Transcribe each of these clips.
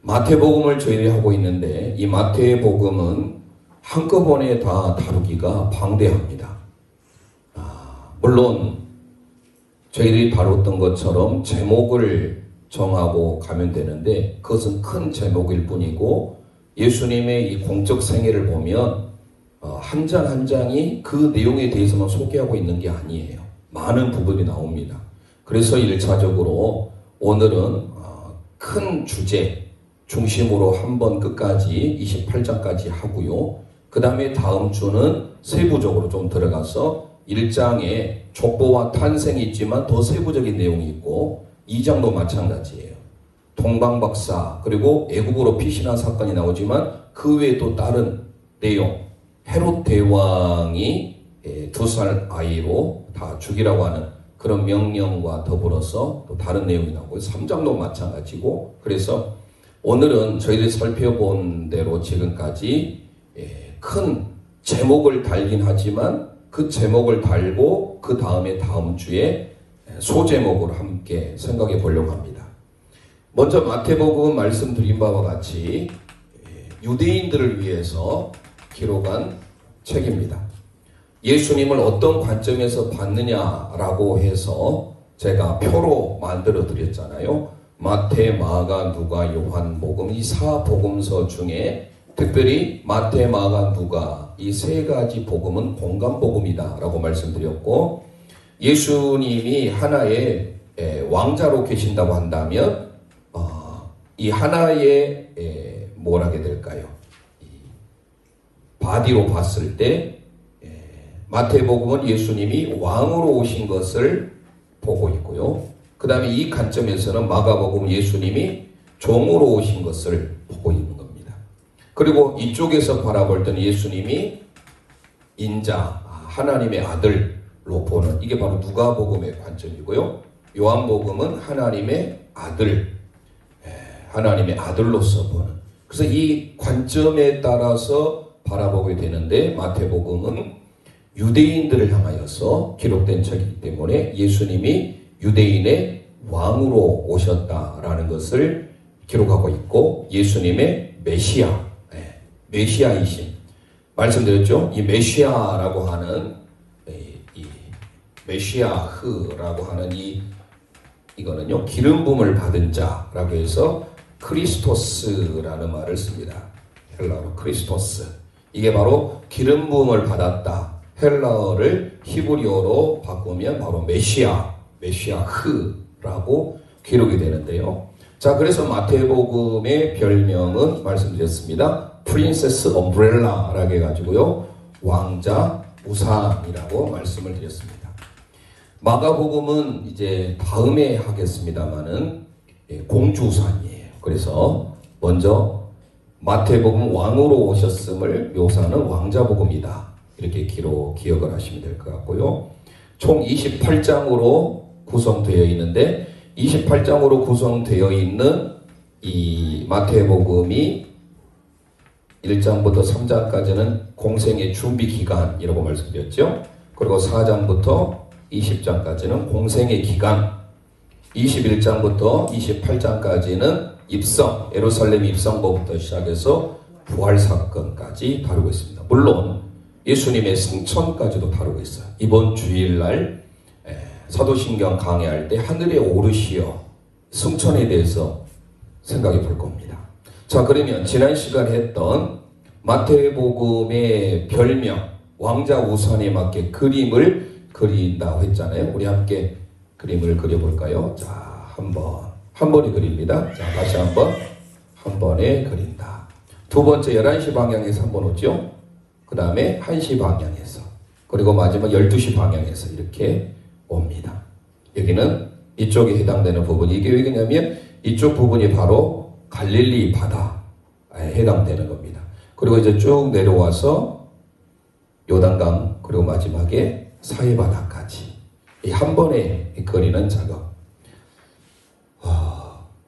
마태복음을 저희들이 하고 있는데 이 마태복음은 한꺼번에 다 다루기가 방대합니다. 물론 저희들이 다뤘던 것처럼 제목을 정하고 가면 되는데 그것은 큰 제목일 뿐이고 예수님의 이 공적 생애를 보면 한 장 한 장이 그 내용에 대해서만 소개하고 있는 게 아니에요. 많은 부분이 나옵니다. 그래서 1차적으로 오늘은 큰 주제 중심으로 한번 끝까지 28장까지 하고요. 그 다음에 다음 주는 세부적으로 좀 들어가서 1장에 족보와 탄생이 있지만 더 세부적인 내용이 있고 2장도 마찬가지예요. 동방박사 그리고 애국으로 피신한 사건이 나오지만 그 외에 또 다른 내용 헤롯 대왕이 2살 아이로 다 죽이라고 하는 그런 명령과 더불어서 또 다른 내용이 나오고 3장도 마찬가지고 그래서 오늘은 저희들이 살펴본 대로 지금까지 큰 제목을 달긴 하지만 그 제목을 달고 그 다음에 다음 주에 소제목으로 함께 생각해 보려고 합니다. 먼저 마태복음 말씀드린 바와 같이 유대인들을 위해서 기록한 책입니다. 예수님을 어떤 관점에서 봤느냐라고 해서 제가 표로 만들어 드렸잖아요. 마태, 마가, 누가, 요한복음 이 4복음서 중에 특별히 마태, 마가, 누가 이 세 가지 복음은 공간복음이다 라고 말씀드렸고 예수님이 하나의 왕자로 계신다고 한다면 이 하나의 뭘 하게 될까요? 바디로 봤을 때 마태복음은 예수님이 왕으로 오신 것을 보고 있고요. 그 다음에 이 관점에서는 마가복음은 예수님이 종으로 오신 것을 보고 있는 겁니다. 그리고 이쪽에서 바라볼 때는 예수님이 인자, 하나님의 아들로 보는 이게 바로 누가복음의 관점이고요. 요한복음은 하나님의 아들, 하나님의 아들로서 보는 그래서 이 관점에 따라서 바라보게 되는데 마태복음은 유대인들을 향하여서 기록된 책이기 때문에 예수님이 유대인의 왕으로 오셨다라는 것을 기록하고 있고 예수님의 메시아, 메시아이심 말씀드렸죠. 이 메시아라고 하는 이 메시아흐라고 하는 이거는요 기름 부음을 받은 자라고 해서 크리스토스라는 말을 씁니다. 헬라어로 크리스토스 이게 바로 기름 부음을 받았다. 헬라어를 히브리어로 바꾸면 바로 메시아흐라고 기록이 되는데요. 자, 그래서 마태복음의 별명은 말씀드렸습니다. 프린세스 엄브렐라라고 해가지고요. 왕자 우산이라고 말씀을 드렸습니다. 마가복음은 이제 다음에 하겠습니다만은 공주 우산이에요. 그래서 먼저 마태복음 왕으로 오셨음을 묘사하는 왕자복음이다. 이렇게 기억을 하시면 될 것 같고요. 총 28장으로 구성되어 있는데 28장으로 구성되어 있는 이 마태복음이 1장부터 3장까지는 공생의 준비 기간이라고 말씀드렸죠. 그리고 4장부터 20장까지는 공생의 기간, 21장부터 28장까지는 입성, 예루살렘 입성부터 시작해서 부활사건까지 다루고 있습니다. 물론 예수님의 승천까지도 다루고 있어요. 이번 주일날 사도신경 강의할 때 하늘에 오르시어 승천에 대해서 생각해 볼 겁니다. 자, 그러면 지난 시간에 했던 마태복음의 별명 왕자 우산에 맞게 그림을 그린다고 했잖아요. 우리 함께 그림을 그려볼까요? 자, 한 번에 그립니다. 자, 다시 한 번에 그린다. 두 번째 11시 방향에서 한 번 오죠. 그 다음에 1시 방향에서 그리고 마지막 12시 방향에서 이렇게 옵니다. 여기는 이쪽에 해당되는 부분이 이게 왜냐면 이쪽 부분이 바로 갈릴리 바다에 해당되는 겁니다. 그리고 이제 쭉 내려와서 요단강 그리고 마지막에 사해바다까지 이 한 번에 그리는 작업.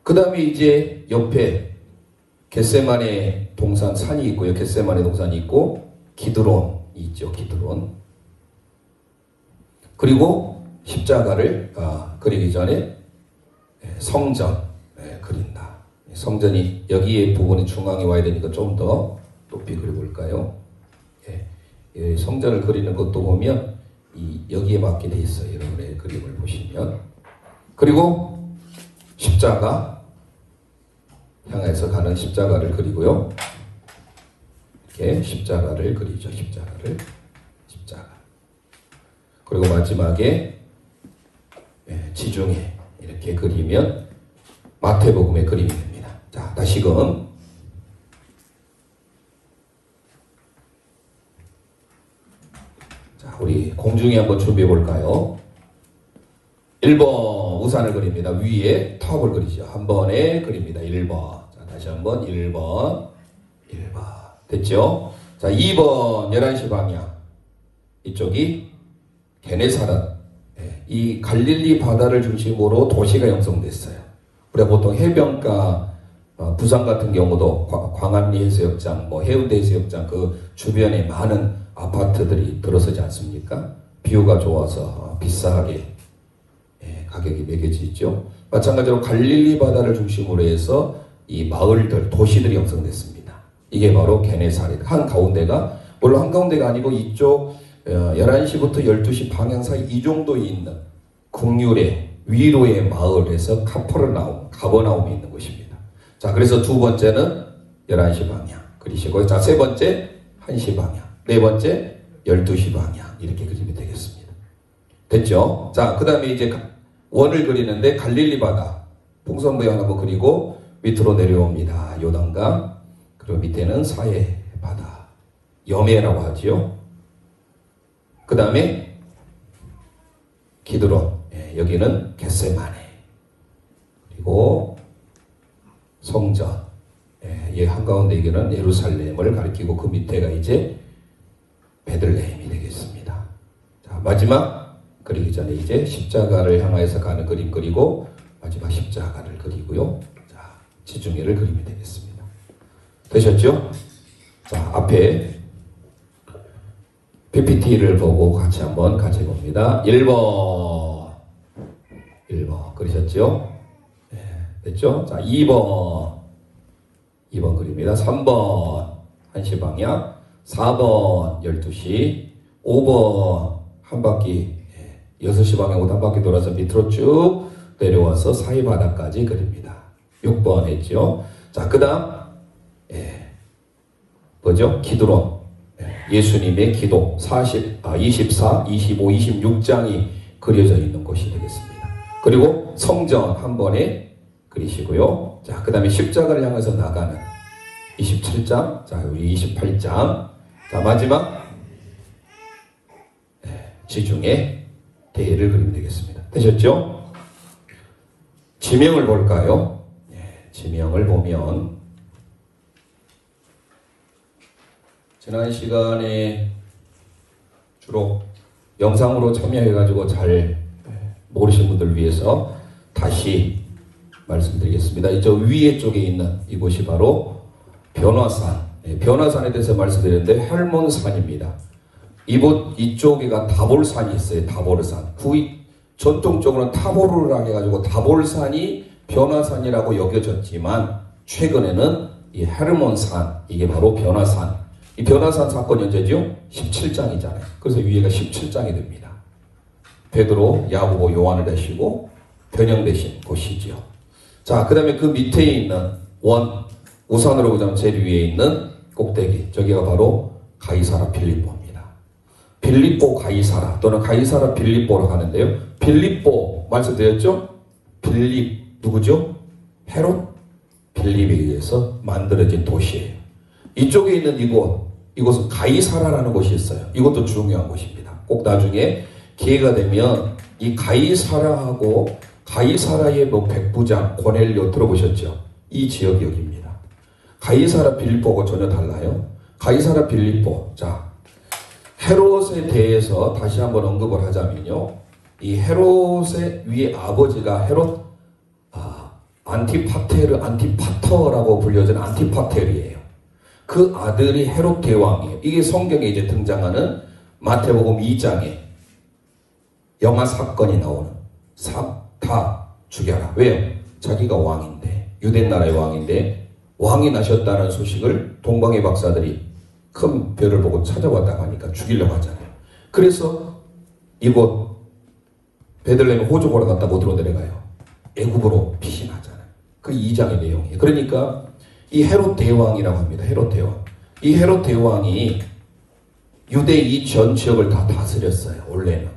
그 다음에 이제 옆에 겟세마네 동산 산이 있고요. 겟세마네 동산이 있고 기드론이 있죠. 기드론. 그리고 십자가를 그리기 전에 성전 그린다. 성전이 여기에 부분이 중앙에 와야 되니까 좀 더 높이 그려볼까요? 예, 성전을 그리는 것도 보면 여기에 맞게 돼 있어요. 여러분의 그림을 보시면. 그리고 십자가 향해서 가는 십자가를 그리고요. 이렇게 십자가를 그리죠. 십자가. 그리고 마지막에 지중해 이렇게 그리면 마태복음의 그림이 됩니다. 자, 다시금 자, 우리 공중에 한번 준비해 볼까요? 1번 우산을 그립니다. 위에 탑을 그리죠. 한 번에 그립니다. 1번. 자, 다시 한번 1번. 됐죠? 자, 2번 11시 방향. 이쪽이 게네사렛. 이 갈릴리 바다를 중심으로 도시가 형성됐어요. 우리가 보통 해변가, 부산 같은 경우도 광안리 해수욕장, 해운대 해수욕장 그 주변에 많은 아파트들이 들어서지 않습니까? 뷰가 좋아서 비싸게 가격이 매겨져 있죠. 마찬가지로 갈릴리 바다를 중심으로 해서 이 마을들, 도시들이 형성됐습니다. 이게 바로 게네사렛. 한가운데가, 물론 한가운데가 아니고 이쪽 11시부터 12시 방향 사이 이 정도에 있는 국률의 위로의 마을에서 가버나움이 있는 곳입니다. 자, 그래서 두 번째는 11시 방향 그리시고요. 자, 세 번째 1시 방향, 네 번째 12시 방향 이렇게 그리면 되겠습니다. 됐죠? 자, 그 다음에 이제 원을 그리는데 갈릴리 바다 풍선 모양 한번 그리고 밑으로 내려옵니다. 요단강. 그리고 밑에는 사해 바다, 여매라고 하지요. 그 다음에 기드론, 여기는 겟세마네. 그리고 성전, 한가운데 여기는 예루살렘을 가리키고 그 밑에가 이제 베들레헴이 되겠습니다. 자, 마지막 그리기 전에 이제 십자가를 향해서 가는 그림 그리고 마지막 십자가를 그리고요. 자, 지중해를 그리면 되겠습니다. 되셨죠? 자, 앞에 PPT를 보고 같이 한번 봅니다. 1번 그리셨죠? 네, 됐죠? 자, 2번 그립니다. 3번 1시 방향, 4번 12시, 5번 한 바퀴 6시 방향으로 한 바퀴 돌아서 밑으로 쭉 내려와서 사해 바다까지 그립니다. 6번 했죠? 자, 그 다음 뭐죠? 기드론. 예수님의 기도 24, 25, 26장이 그려져 있는 곳이 되겠습니다. 그리고 성전 한 번에 그리시고요. 자, 그 다음에 십자가를 향해서 나가는 27장, 자, 우리 28장, 자, 마지막 지중해 대해를 그리면 되겠습니다. 되셨죠? 지명을 볼까요? 지명을 보면 지난 시간에 주로 영상으로 참여해가지고 잘 모르신 분들 위해서 다시 말씀드리겠습니다. 저 위에 쪽에 있는 이곳이 바로 변화산. 변화산에 대해서 말씀드렸는데 헬몬산입니다. 이쪽에가 다볼산이 있어요. 다볼산. 전통적으로는 타보르라 해가지고 다볼산이 변화산이라고 여겨졌지만 최근에는 이 헤르몬산, 이게 바로 변화산. 이 변화산 사건이 언제죠? 17장이잖아요. 그래서 위에가 17장이 됩니다. 베드로, 야고보, 요한을 대시고 변형되신 곳이죠. 자, 그 다음에 그 밑에 있는 우산으로 보자면 제일 위에 있는 꼭대기, 저기가 바로 가이사라 빌립보입니다. 빌립보 가이사라 또는 가이사라 빌립보라고 하는데요. 빌립보 말씀드렸죠? 빌립 누구죠? 헤롯 빌립에 의해서 만들어진 도시예요. 이쪽에 있는 이곳은 가이사라라는 곳이 있어요. 이것도 중요한 곳입니다. 꼭 나중에 기회가 되면 이 가이사라하고 가이사라의 백부장 고넬료 들어보셨죠? 이 지역이 여기입니다. 가이사라 빌립보하고 전혀 달라요. 가이사라 빌립보. 자, 헤롯에 대해서 다시 한번 언급을 하자면요. 이 헤롯의 위에 아버지가 헤롯 안티파터라고 불려진 안티파테르예요. 그 아들이 헤롯 대왕이에요. 이게 성경에 이제 등장하는 마태복음 2장에 영아 사건이 나오는 다 죽여라. 왜요? 자기가 왕인데. 유대 나라의 왕인데 왕이 나셨다는 소식을 동방의 박사들이 큰 별을 보고 찾아왔다고 하니까 죽이려고 하잖아요. 그래서 이곳 베들레헴 호족으로 갔다 못으로 내려가요. 애굽으로 피신하잖아요. 그 2장의 내용이에요. 그러니까 이 헤롯 대왕이라고 합니다. 헤롯 대왕. 이 헤롯 대왕이 유대 이 전 지역을 다 다스렸어요. 원래는.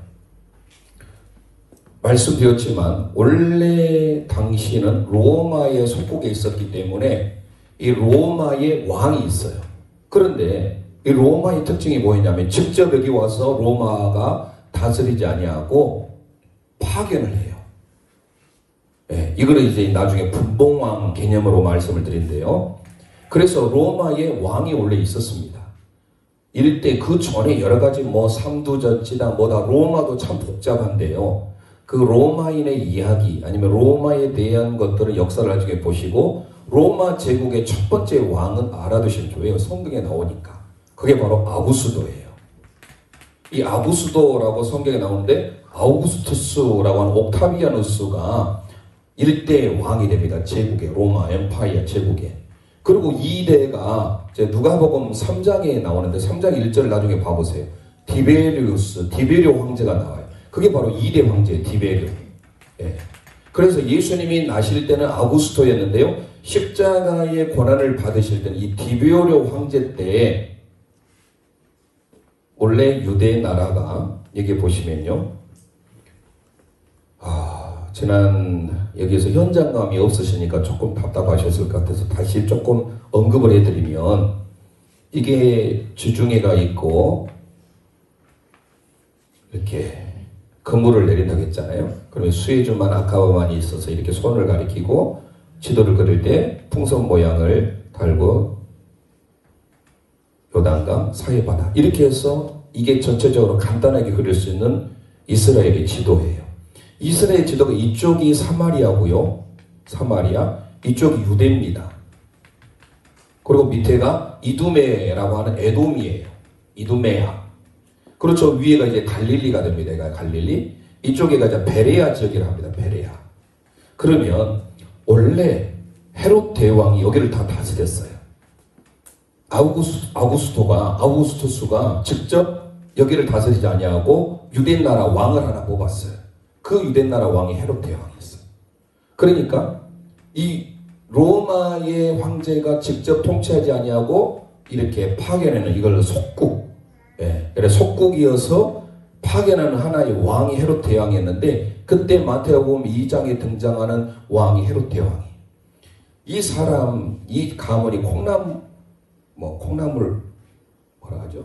말씀드렸지만 원래 당시는 로마의 속국에 있었기 때문에 이 로마의 왕이 있어요. 그런데 이 로마의 특징이 뭐였냐면 직접 여기 와서 로마가 다스리지 아니하고 파견을 해요. 네, 이거를 이제 나중에 분봉왕 개념으로 말씀을 드린대요. 그래서 로마의 왕이 원래 있었습니다. 이럴 때 그 전에 여러 가지 뭐 삼두전지다 뭐다 로마도 참 복잡한데요. 그 로마인의 이야기 아니면 로마에 대한 것들을 역사를 나중에 보시고 로마 제국의 첫 번째 왕은 알아두시면 좋아요. 성경에 나오니까. 그게 바로 아우구스도예요. 이 아우구스도라고 성경에 나오는데 아우구스투스라고 하는 옥타비아누스가 일대 왕이 됩니다. 제국에 로마 엠파이어 제국에. 그리고 2대가 누가복음 3장에 나오는데 3장 1절을 나중에 봐보세요. 디베리오 황제가 나와요. 그게 바로 2대 황제예요. 디베리오. 예. 그래서 예수님이 나실 때는 아우구스토였는데요. 십자가의 고난을 받으실 때는 이 디베리오 황제 때 원래 유대 나라가 여기 보시면요. 지난 여기에서 현장감이 없으시니까 조금 답답하셨을 것 같아서 다시 조금 언급을 해드리면 이게 주중회가 있고 이렇게 그물을 내린다고 했잖아요. 그러면 수혜주만 아카바만이 있어서 이렇게 손을 가리키고 지도를 그릴 때 풍선 모양을 달고 요단강 사해바다 이렇게 해서 이게 전체적으로 간단하게 그릴 수 있는 이스라엘의 지도예요. 이스라엘 지도가 이쪽이 사마리아고요. 사마리아. 이쪽이 유대입니다. 그리고 밑에가 이두메라고 하는 에돔이에요. 이두메아. 그렇죠. 위에가 이제 갈릴리가 됩니다. 갈릴리. 이쪽에가 이제 베레아 지역이라고 합니다. 베레아. 그러면 원래 헤롯 대왕이 여기를 다 다스렸어요. 아우구스투스가 직접 여기를 다스리지 아니하고 유대 나라 왕을 하나 뽑았어요. 그 유대나라 왕이 헤롯 대왕이었어요. 그러니까 이 로마의 황제가 직접 통치하지 아니하고 이렇게 파견하는 이걸 속국, 그래 속국이어서 파견하는 하나의 왕이 헤롯 대왕이었는데 그때 마태복음 2장에 등장하는 왕이 헤롯 대왕이. 이 사람, 이 가문이 콩나물 뭐라 하죠?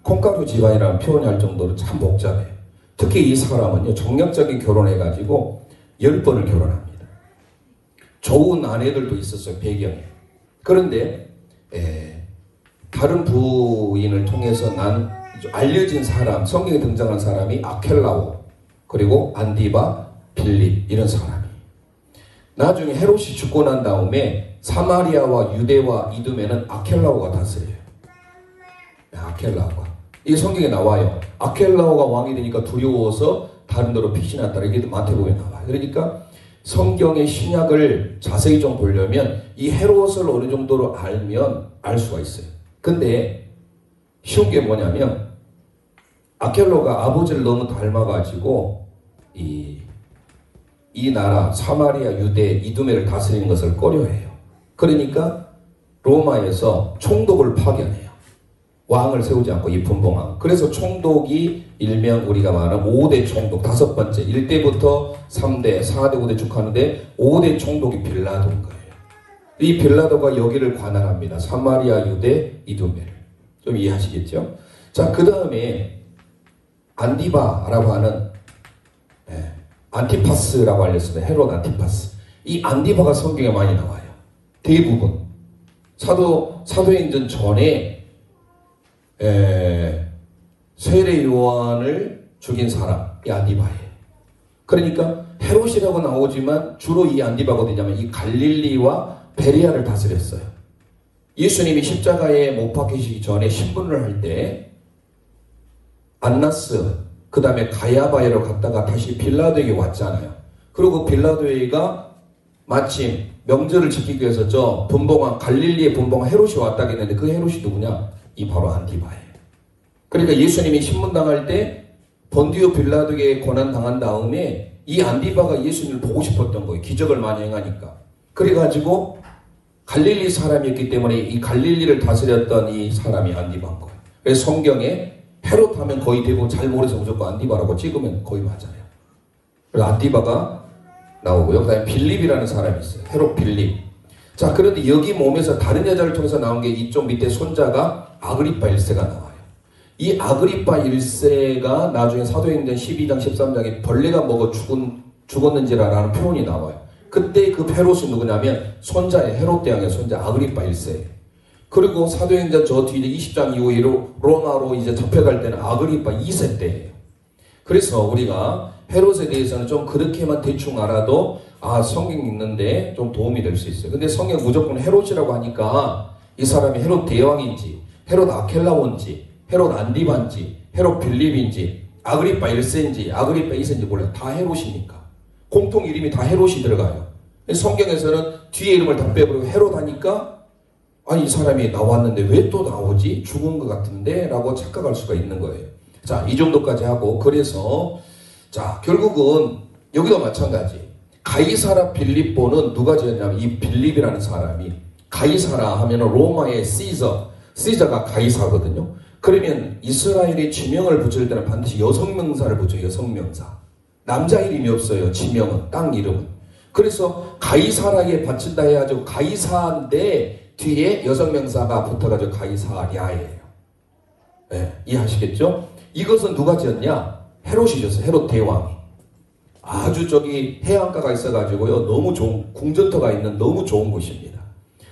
콩가루 집안이라는 표현을 할 정도로 참 복잡해요. 특히 이 사람은요, 정략적인 결혼해가지고 10번을 결혼합니다. 좋은 아내들도 있었어요, 배경에. 그런데, 다른 부인을 통해서 알려진 사람, 성경에 등장한 사람이 아켈라오, 그리고 안디바, 빌립, 이런 사람이. 나중에 헤롯이 죽고 난 다음에 사마리아와 유대와 이두메는 아켈라오가 다스려요. 아켈라오가. 이게 성경에 나와요. 아켈라오가 왕이 되니까 두려워서 다른 데로 피신했다. 이게 마태복음에 나와요. 그러니까 성경의 신약을 자세히 좀 보려면 이 헤롯을 어느 정도로 알면 알 수가 있어요. 근데 쉬운 게 뭐냐면 아켈라오가 아버지를 너무 닮아가지고 이 나라 사마리아, 유대, 이두메를 다스리는 것을 꺼려해요. 그러니까 로마에서 총독을 파견해요. 왕을 세우지 않고 이 분봉왕. 그래서 총독이 일명 우리가 말하는 5대 총독, 5번째, 1대부터 3대, 4대, 5대 쭉 하는데 5대 총독이 빌라도인 거예요. 이 빌라도가 여기를 관할합니다. 사마리아, 유대, 이두메를. 좀 이해하시겠죠? 자, 그 다음에 안디바라고 하는 안티파스라고 알렸습니다. 헤롯 안티파스. 이 안디바가 성경에 많이 나와요. 대부분. 사도행전 전에 세례 요한을 죽인 사람이 안디바예요. 그러니까 헤롯이라고 나오지만 주로 이 안디바가 어디냐면 이 갈릴리와 베레아를 다스렸어요. 예수님이 십자가에 못 박히시기 전에 신분을 할 때 안나스 그 다음에 가야바에로 갔다가 다시 빌라도에게 왔잖아요. 그리고 빌라도에가 마침 명절을 지키기 위해서 저 분봉왕 갈릴리의 분봉왕 헤롯이 왔다 했는데 그 헤롯이 누구냐? 이 바로 안티바예요. 그러니까 예수님이 신문당할 때 본디오 빌라도에게 고난당한 다음에 이 안티바가 예수님을 보고 싶었던 거예요. 기적을 많이 행하니까. 그래가지고 갈릴리 사람이었기 때문에 이 갈릴리를 다스렸던 이 사람이 안티바인 거예요. 그래서 성경에 헤롯 하면 거의 대부분 잘 모르서 무조건 안티바라고 찍으면 거의 맞아요. 그래서 안티바가 나오고요. 그 다음에 빌립이라는 사람이 있어요. 헤롯 빌립. 자, 그런데 여기 몸에서 다른 여자를 통해서 나온 게 이쪽 밑에 손자가 아그리파 1세가 나와요. 이 아그리파 1세가 나중에 사도행전 12장 13장에 벌레가 먹어 죽었는지라는 표현이 나와요. 그때 그 헤롯은 누구냐면 손자의 헤롯 대왕의 손자 아그리파 1세. 그리고 사도행전 저 뒤에 20장 이후에 로마로 이제 접해갈 때는 아그리파 2세 때예요. 그래서 우리가 헤롯에 대해서는 좀 그렇게만 대충 알아도 성경 읽는데 좀 도움이 될 수 있어요. 근데 성경 무조건 헤롯이라고 하니까 이 사람이 헤롯 대왕인지 헤롯 아켈라온지 헤롯 안디바인지 헤롯 빌립인지 아그리파 1세인지 아그리파 2세인지 몰라요. 다 헤롯이니까. 공통 이름이 다 헤롯이 들어가요. 성경에서는 뒤에 이름을 다 빼버리고 헤롯 하니까 이 사람이 나왔는데 왜 또 나오지? 죽은 것 같은데? 라고 착각할 수가 있는 거예요. 자, 이 정도까지 하고 그래서 자, 결국은 여기도 마찬가지. 가이사라 빌립보는 누가 지었냐면 이 빌립이라는 사람이 가이사라 하면은 로마의 시저가 가이사거든요. 그러면 이스라엘의 지명을 붙일 때는 반드시 여성명사를 붙여요. 여성명사. 남자 이름이 없어요. 지명은 땅 이름은. 그래서 가이사라에 바친다 해가지고 가이사인데 뒤에 여성명사가 붙어가지고 가이사랴예요. 네, 이해하시겠죠? 이것은 누가 지었냐? 헤롯이 지었어요. 헤롯 대왕이. 아주 저기 해안가가 있어가지고요. 너무 좋은, 궁전터가 있는 너무 좋은 곳입니다.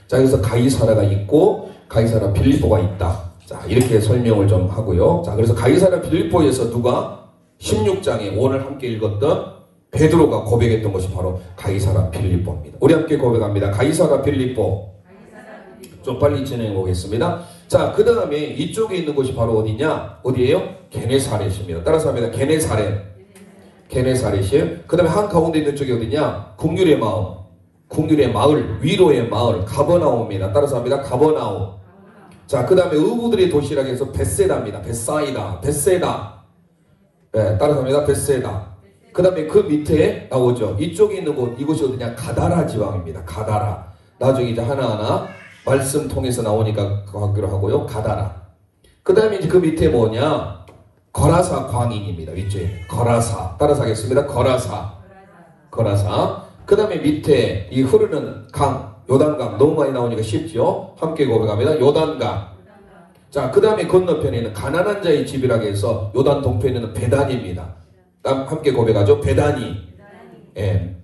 자, 그래서 가이사라가 있고, 가이사라 빌립보가 있다. 자, 이렇게 설명을 좀 하고요. 자, 그래서 가이사라 빌립보에서 누가 16장에 오늘 함께 읽었던 베드로가 고백했던 것이 바로 가이사라 빌립보입니다. 우리 함께 고백합니다. 가이사라 빌립보. 좀 빨리 진행해 보겠습니다. 자, 그 다음에 이쪽에 있는 곳이 바로 어디냐? 어디예요? 게네사렛입니다. 따라서 합니다. 게네사렛이에요. 그 다음에 한가운데 있는 쪽이 어디냐? 국률의 마을, 위로의 마을, 가버나움입니다. 따라서 합니다. 가버나움. 자, 그 다음에 의부들의 도시라고 해서 베세다입니다. 베세다. 네, 따라서 합니다. 베세다. 그 다음에 그 밑에 나오죠. 이쪽에 있는 곳, 이곳이 어디냐? 가다라 지방입니다. 가다라. 나중에 이제 하나하나 말씀 통해서 나오니까 하기로 하고요. 가다라. 그 다음에 이제 그 밑에 뭐냐? 거라사 광인입니다. 위쪽에. 거라사. 따라서 하겠습니다. 거라사. 그 다음에 밑에 이 흐르는 강, 요단강. 너무 많이 나오니까 쉽죠? 함께 고백합니다. 요단강. 자, 그 다음에 건너편에는 가난한 자의 집이라고 해서 요단 동편에는 베단입니다. 함께 고백하죠. 베다니. 예.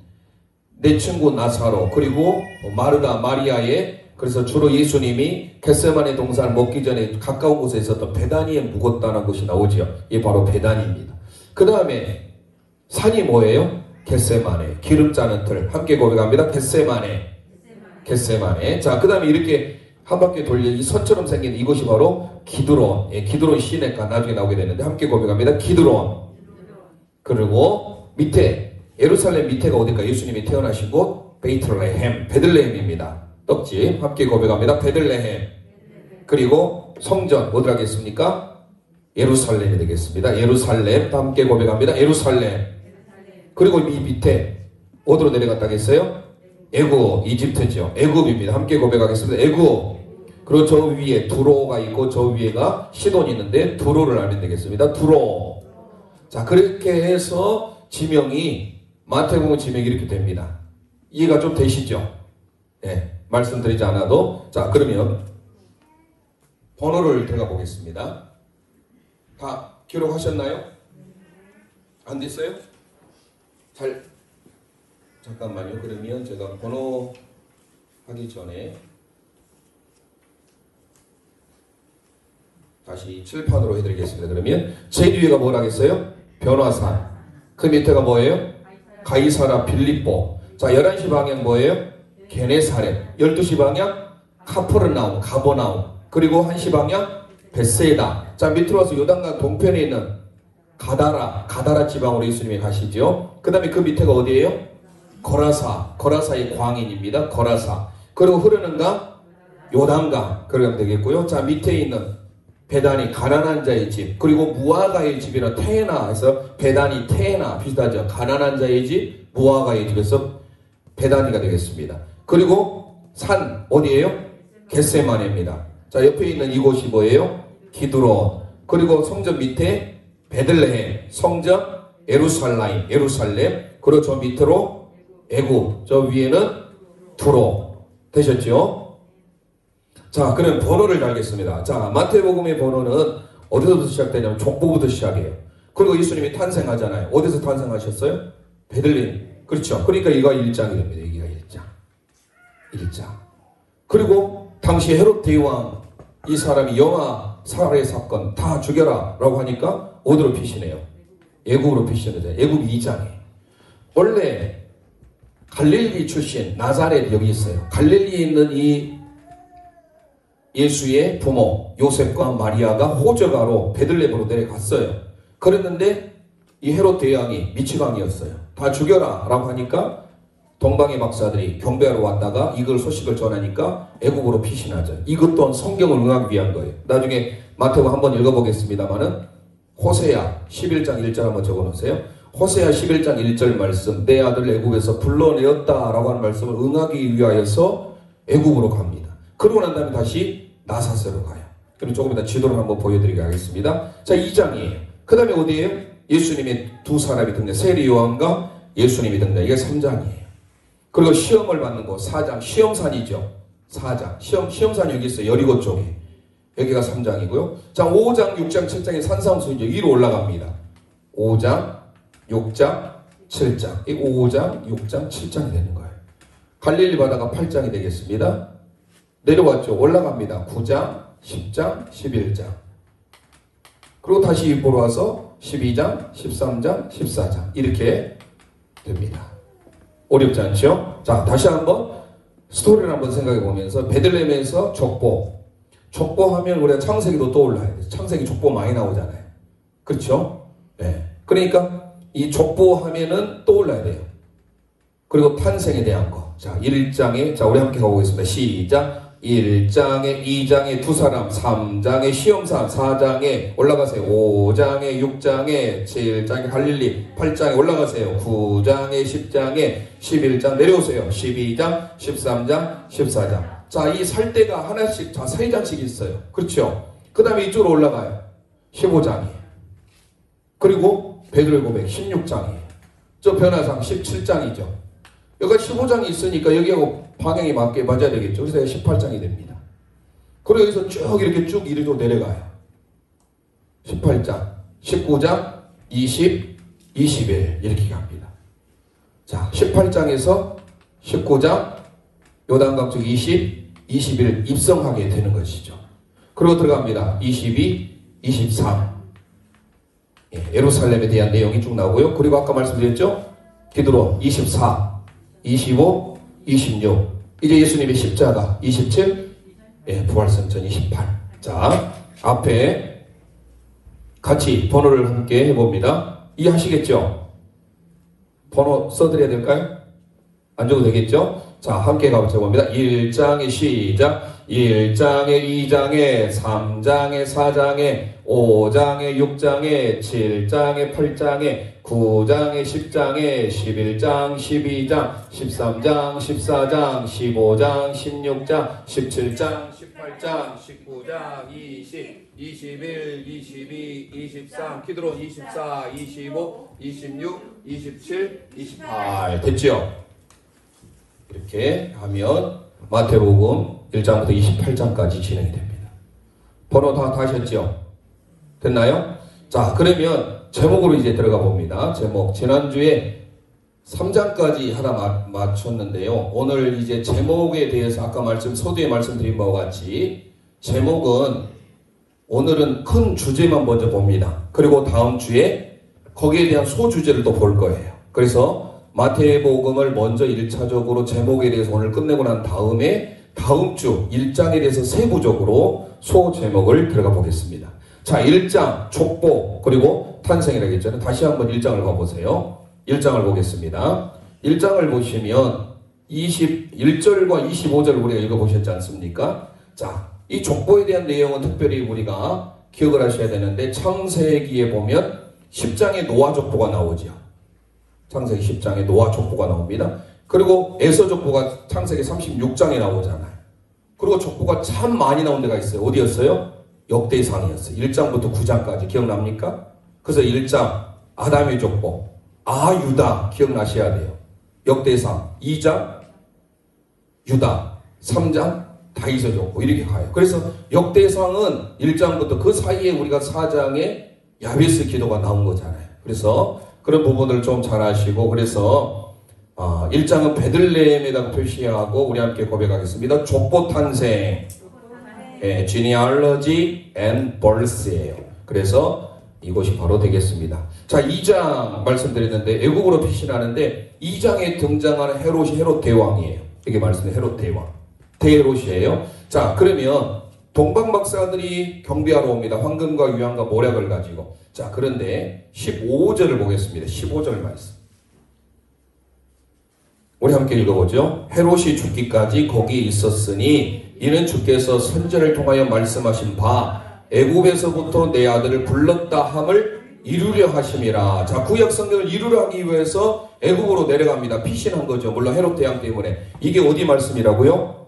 내 친구 나사로. 그리고 마르다, 마리아의 그래서 주로 예수님이 겟세마네 동산을 먹기 전에 가까운 곳에 있었던 베다니에 묵었다는 것이 나오지요. 이게 바로 베다니입니다. 그 다음에 산이 뭐예요? 겟세마네. 기름 짜는 틀. 함께 고백합니다. 겟세마네. 자, 그 다음에 이렇게 한 바퀴 돌려 이 선처럼 생긴 이것이 바로 기드론. 예, 기드론 시내가 나중에 나오게 되는데 함께 고백합니다. 기드론. 그리고 밑에 예루살렘 밑에가 어딜까? 예수님이 태어나신 곳 베들레헴입니다. 떡집 함께 고백합니다. 베들레헴. 그리고 성전 어디 하겠습니까? 예루살렘이 되겠습니다. 예루살렘 함께 고백합니다. 예루살렘. 그리고 이 밑에 어디로 내려갔다 하겠어요? 애굽, 이집트죠. 애굽입니다. 함께 고백하겠습니다. 애굽. 그리고 저 위에 두로가 있고 저 위에가 시돈이 있는데 두로를 알면 되겠습니다. 두로. 자, 그렇게 해서 지명이 마태복음 지명이 이렇게 됩니다. 이해가 좀 되시죠? 네. 말씀드리지 않아도. 자, 그러면 번호를 들어가 보겠습니다. 다 기록하셨나요? 안 됐어요? 잠깐만요. 그러면 제가 번호 하기 전에 다시 칠판으로 해드리겠습니다. 그러면 제 뒤에가 뭘 하겠어요? 변화산. 그 밑에가 뭐예요? 가이사라 빌립보. 자, 11시 방향 뭐예요? 게네사렛. 12시 방향 카퍼르나움, 가버나움. 그리고 1시 방향 베세다. 자, 밑으로 와서 요단강 동편에 있는 가다라 지방으로 예수님이 가시죠. 그 다음에 그 밑에가 어디예요? 거라사의 광인입니다. 거라사. 그리고 흐르는 강 요단강 그러면 되겠고요. 자, 밑에 있는 베다니 가난한 자의 집, 그리고 무화과의 집이나 테나 해서 베다니 테나 비슷하죠. 가난한 자의 집, 무화과의 집에서 베다니가 되겠습니다. 그리고 산 어디예요? 겟세마네입니다. 자, 옆에 있는 이곳이 뭐예요? 기드론. 그리고 성전 밑에 베들레헴, 성전 예루살렘. 그리고 저 밑으로 애굽, 저 위에는 두로. 되셨죠? 자, 그럼 번호를 달겠습니다. 자, 마태복음의 번호는 어디서부터 시작되냐면 족보부터 시작해요. 그리고 예수님이 탄생하잖아요. 어디서 탄생하셨어요? 베들레헴. 그렇죠. 그러니까 이거 1장이 됩니다. 여기가 1장. 그리고 당시 헤롯 대왕 이 사람이 영아 살해 사건 다 죽여라 라고 하니까 어디로 피신해요? 애굽으로 피신하죠. 애굽 2장이에요. 원래 갈릴리 출신 나사렛 여기 있어요. 갈릴리에 있는 이 예수의 부모 요셉과 마리아가 호적아로 베들레헴으로 내려갔어요. 그랬는데 이 헤롯 대왕이 미치광이었어요. 다 죽여라 라고 하니까 동방의 박사들이 경배하러 왔다가 이걸 소식을 전하니까 애국으로 피신하죠. 이것 또한 성경을 응하기 위한 거예요. 나중에 마태복음 한번 읽어보겠습니다만은 호세아 11장 1절 한번 적어놓으세요. 호세아 11장 1절 말씀, 내 아들 애국에서 불러내었다 라고 하는 말씀을 응하기 위하여서 애국으로 갑니다. 그러고 난 다음에 다시 나사스로 가요. 그럼 조금 이따 지도를 한번 보여드리게 하겠습니다. 자, 2장이에요. 그 다음에 어디에요? 예수님의 두 사람이 등장, 세리 요한과 예수님이 등장. 이게 3장이에요. 그리고 시험을 받는 곳 4장, 시험산이죠. 4장, 시험산이 여기 있어요. 여리고 쪽에. 여기가 3장이고요. 자, 5장, 6장, 7장이 산상수훈이죠. 위로 올라갑니다. 5장, 6장, 7장. 이 5장, 6장, 7장이 되는 거예요. 갈릴리 바다가 8장이 되겠습니다. 내려왔죠. 올라갑니다. 9장, 10장, 11장. 그리고 다시 보러 와서 12장, 13장, 14장. 이렇게 됩니다. 어렵지 않죠? 자, 다시 한번 스토리를 한번 생각해 보면서 베들레헴에서 족보하면 우리가 창세기도 떠올라야 돼요. 창세기 족보 많이 나오잖아요. 그렇죠? 네. 그러니까 이 족보하면은 떠올라야 돼요. 그리고 탄생에 대한 거. 자, 1장에, 자, 우리 함께 가보겠습니다. 시작. 1장에, 2장에 두 사람, 3장에 시험산, 4장에 올라가세요. 5장에, 6장에, 7장에 갈릴리, 8장에 올라가세요. 9장에, 10장에, 11장 내려오세요. 12장, 13장, 14장. 자, 이 살 때가 하나씩, 자, 3장씩 있어요. 그렇죠? 그 다음에 이쪽으로 올라가요. 15장이에요. 그리고 베드로의 고백 16장이에요. 저 변화상 17장이죠. 여기가 15장이 있으니까 여기하고 방향이 맞게 맞아야 되겠죠. 그래서 18장이 됩니다. 그리고 여기서 쭉 이렇게 쭉 이리로 내려가요. 18장, 19장, 20, 21 이렇게 갑니다. 자, 18장에서 19장 요단강 쪽 20, 21 입성하게 되는 것이죠. 그리고 들어갑니다. 22, 23 예루살렘에 대한 내용이 쭉 나오고요. 그리고 아까 말씀드렸죠. 기드론 24, 25, 26 이제 예수님의 십자가 27, 부활선전 28. 자, 앞에 같이 번호를 함께 해봅니다. 이해하시겠죠? 번호 써드려야 될까요? 안 줘도 되겠죠? 자, 함께 가보자. 1장에 시작. 1장에 2장에 3장에 4장에 5장에 6장에 7장에 8장에 9장에 10장에 11장 12장 13장 14장 15장 16장 17장 18장 19장 20 21 22 23 기드론 24 25 26 27 28 됐죠? 이렇게 하면 마태복음 1장부터 28장까지 진행이 됩니다. 번호 다 하셨죠? 됐나요? 자, 그러면 제목으로 이제 들어가 봅니다. 제목. 지난주에 3장까지 하나 맞췄는데요. 오늘 이제 제목에 대해서 아까 서두에 말씀드린 바와 같이 제목은 오늘은 큰 주제만 먼저 봅니다. 그리고 다음 주에 거기에 대한 소주제를 또 볼 거예요. 그래서 마태복음을 먼저 1차적으로 제목에 대해서 오늘 끝내고 난 다음에 다음 주 1장에 대해서 세부적으로 소제목을 들어가 보겠습니다. 자, 1장 족보 그리고 탄생이라고 했잖아요. 다시 한번 1장을 가보세요. 1장을 보겠습니다. 1장을 보시면 21절과 25절 우리가 읽어보셨지 않습니까? 자, 이 족보에 대한 내용은 특별히 우리가 기억을 하셔야 되는데 창세기에 보면 10장에 노아 족보가 나오죠. 창세기 10장에 노아 족보가 나옵니다. 그리고 에서 족보가 창세기 36장에 나오잖아요. 그리고 족보가 참 많이 나온 데가 있어요. 어디였어요? 역대상이었어요. 1장부터 9장까지 기억납니까? 그래서 1장 아담의 족보, 유다 기억나셔야 돼요. 역대상 2장 유다, 3장 다윗의 족보 이렇게 가요. 그래서 역대상은 1장부터 그 사이에 우리가 4장에 야베스 기도가 나온 거잖아요. 그래서 그런 부분을 좀 잘 아시고, 그래서 1장은 베들레헴에다가 표시하고 우리 함께 고백하겠습니다. 족보 탄생, genealogy and birth예요. 그래서 이것이 바로 되겠습니다. 자, 2장 말씀드렸는데 애국으로 피신하는데 2장에 등장하는 헤롯이 헤롯 대왕이에요. 이게 말씀은 헤롯 대왕, 대헤롯이에요. 자, 그러면 동방 박사들이 경비하러 옵니다. 황금과 유황과 모략을 가지고. 자, 그런데 15절을 보겠습니다. 15절 말씀. 우리 함께 읽어보죠. 헤롯이 죽기까지 거기 있었으니 이는 주께서 선지자를 통하여 말씀하신 바 애굽에서부터 내 아들을 불렀다 함을 이루려 하심이라. 자, 구약 성경을 이루려 하기 위해서 애굽으로 내려갑니다. 피신한 거죠. 물론 헤롯 대왕 때문에. 이게 어디 말씀이라고요?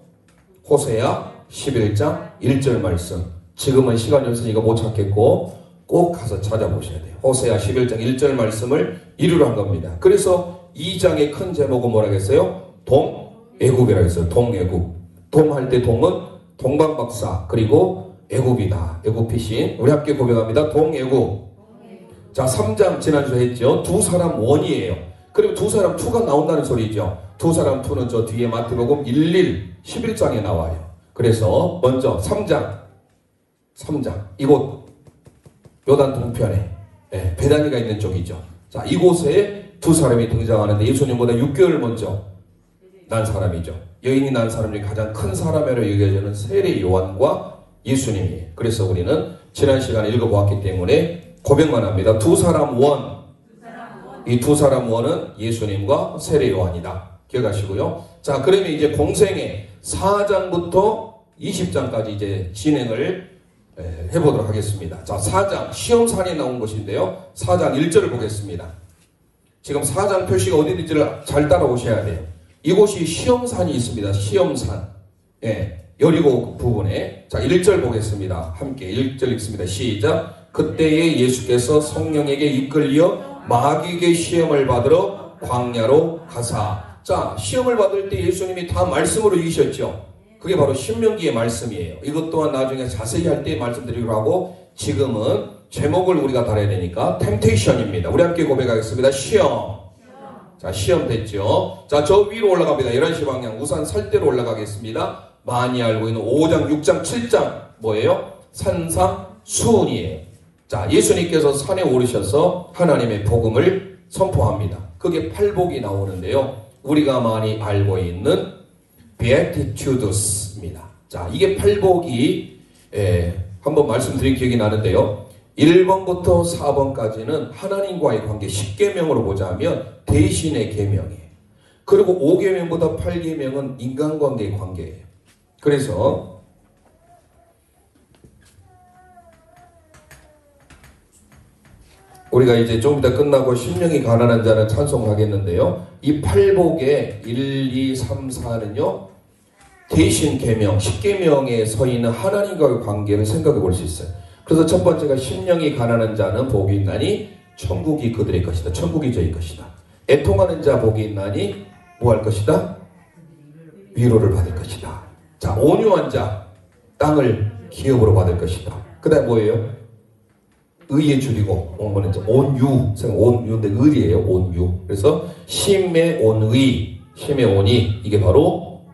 호세아 11장 1절 말씀. 지금은 시간이 없으니까 못 찾겠고 꼭 가서 찾아보셔야 돼요. 호세아 11장 1절 말씀을 이루려 한 겁니다. 그래서 2장의 큰 제목은 뭐라겠어요? 동애굽이라고 했어요. 동애굽. 동할 때 동은 동방박사, 그리고 애굽이다. 애굽 피신. 우리 함께 고백합니다. 동애굽. 자, 3장 지난주에 했죠. 두 사람 원이에요. 그리고 두 사람 투가 나온다는 소리죠. 두 사람 투는 저 뒤에 마태복음 11장에 나와요. 그래서 먼저 3장 이곳 요단 동편에 베다니가 있는 쪽이죠. 자, 이곳에 두 사람이 등장하는데 예수님보다 6개월 먼저 난 사람이죠. 여인이 난 사람 중에 가장 큰 사람으로 여겨지는 세례 요한과 예수님이에요. 그래서 우리는 지난 시간에 읽어보았기 때문에 고백만 합니다. 두 사람 원. 이 두 사람 원은 예수님과 세례 요한이다. 기억하시고요. 자, 그러면 이제 공생의 4장부터 20장까지 이제 진행을 해보도록 하겠습니다. 자, 4장 시험산에 나온 것인데요. 4장 1절을 보겠습니다. 지금 4장 표시가 어디 있는지를 잘 따라오셔야 돼요. 이곳이 시험산이 있습니다. 시험산. 여리고 부분에. 자, 1절 보겠습니다. 함께 1절 읽습니다. 시작. 그때에 예수께서 성령에게 이끌려 마귀에게 시험을 받으러 광야로 가사. 자, 시험을 받을 때 예수님이 다 말씀으로 이기셨죠. 그게 바로 신명기의 말씀이에요. 이것 또한 나중에 자세히 할 때 말씀드리기로 하고, 지금은 제목을 우리가 달아야 되니까 템테이션입니다. 우리 함께 고백하겠습니다. 시험. 자, 시험 됐죠. 자, 저 위로 올라갑니다. 11시 방향 우산 살대로 올라가겠습니다. 많이 알고 있는 5장, 6장, 7장 뭐예요? 산상수훈이에요. 자, 예수님께서 산에 오르셔서 하나님의 복음을 선포합니다. 그게 팔복이 나오는데요. 우리가 많이 알고 있는 Beatitudes입니다. 자, 이게 팔복이 한번 말씀드린 기억이 나는데요. 1번부터 4번까지는 하나님과의 관계, 10계명으로 보자면 대신의 계명이에요. 그리고 5계명보다 8계명은 인간관계의 관계예요. 그래서 우리가 이제 좀 이따 끝나고 심령이 가난한 자는 찬송하겠는데요. 이 팔복의 1, 2, 3, 4는요. 대신 계명, 10계명에 서 있는 하나님과의 관계를 생각해 볼 수 있어요. 그래서 첫 번째가 심령이 가난한 자는 복이 있나니 천국이 그들의 것이다. 천국이 저희 것이다. 애통하는 자 복이 있나니 뭐 할 것이다? 위로를 받을 것이다. 자, 온유한 자 땅을 기업으로 받을 것이다. 그 다음에 뭐예요? 의에 줄이고 온유, 온유인데 의리예요. 온유. 그래서 심의 온의, 심의 온이 이게 바로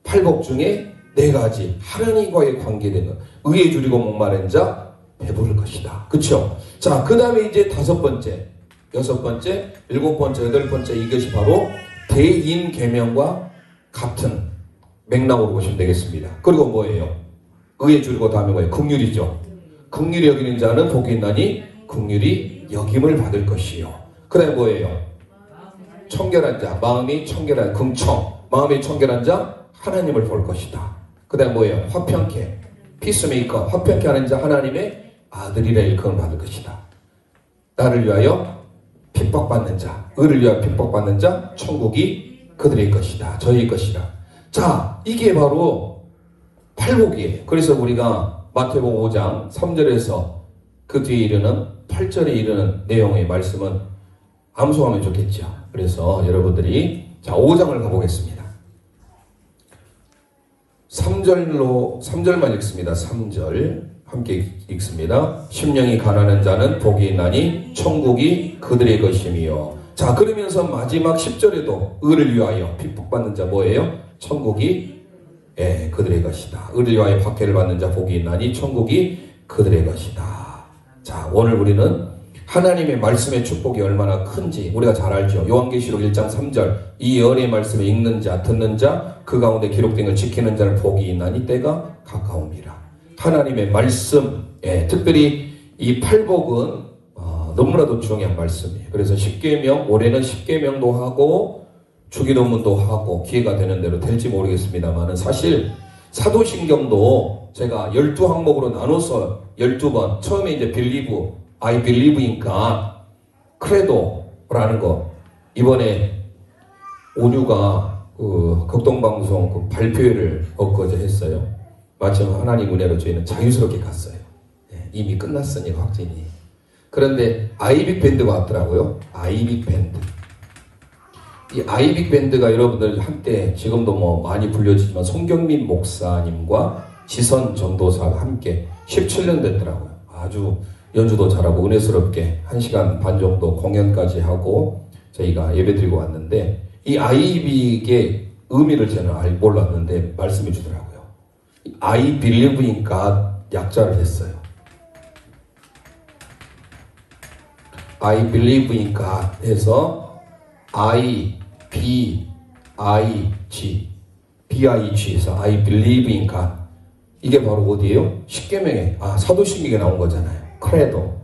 팔복 중에 4가지 하나님과의 관계되는 의에 줄이고 목마른 자 배부를 것이다. 그렇죠? 자, 그 다음에 이제 5번째, 6번째, 7번째, 8번째 이것이 바로 대인 계명과 같은 맥락으로 보시면 되겠습니다. 그리고 뭐예요? 의에 줄이고 다음에 뭐예요? 긍휼이죠. 긍휼히 여기는 자는 복이 있나니 긍휼히 여김을 받을 것이요. 그 다음에 뭐예요? 청결한 자, 마음이 청결한 긍청, 마음이 청결한 자 하나님을 볼 것이다. 그 다음 뭐예요? 화평케, 피스메이커, 화평케 하는 자 하나님의 아들이라 일컬음 받을 것이다. 나를 위하여 핍박받는 자, 의를 위하여 핍박받는 자, 천국이 그들의 것이다. 저희의 것이다. 자, 이게 바로 팔복이에요. 그래서 우리가 마태복음 5장 3절에서 그 뒤에 이르는 8절에 이르는 내용의 말씀은 암송하면 좋겠죠. 그래서 여러분들이 자 5장을 가보겠습니다. 3절만 읽습니다. 3절 함께 읽습니다. 심령이 가난한 자는 복이 있나니 천국이 그들의 것이며. 자, 그러면서 마지막 10절에도 의를 위하여 핍박받는 자 뭐예요? 천국이 그들의 것이다. 의를 위하여 박해를 받는 자 복이 있나니 천국이 그들의 것이다. 자, 오늘 우리는 하나님의 말씀의 축복이 얼마나 큰지 우리가 잘 알죠. 요한계시록 1장 3절 이 열의 말씀을 읽는 자 듣는 자 그 가운데 기록된 걸 지키는 자는 복이 있나니 때가 가까움이라. 하나님의 말씀, 특별히 이 팔복은 너무나도 중요한 말씀이에요. 그래서 십계명, 올해는 십계명도 하고 주기도문도 하고 기회가 되는 대로 될지 모르겠습니다만 사실 사도신경도 제가 12항목으로 나눠서 12번 처음에 이제 believe, I believe in God, credo라는 거 이번에 온유가 극동방송 발표회를 엊그제 했어요. 마침 하나님 은혜로 저희는 자유스럽게 갔어요. 이미 끝났으니까 확진이. 그런데 아이빅 밴드가 왔더라고요. 아이빅 밴드. 이 아이빅 밴드가 여러분들 한때 지금도 뭐 많이 불려지지만 송경민 목사님과 지선 전도사가 함께 17년 됐더라고요. 아주 연주도 잘하고 은혜스럽게 1시간 반 정도 공연까지 하고 저희가 예배드리고 왔는데 이 아이빅의 의미를 저는 몰랐는데 말씀해 주더라고요. I believe in God 약자를 했어요. I believe in God 해서 I, B, I, G, B-I-G에서 I believe in God. 이게 바로 어디예요? 십계명에 사도신경에 나온 거잖아요. 크레도.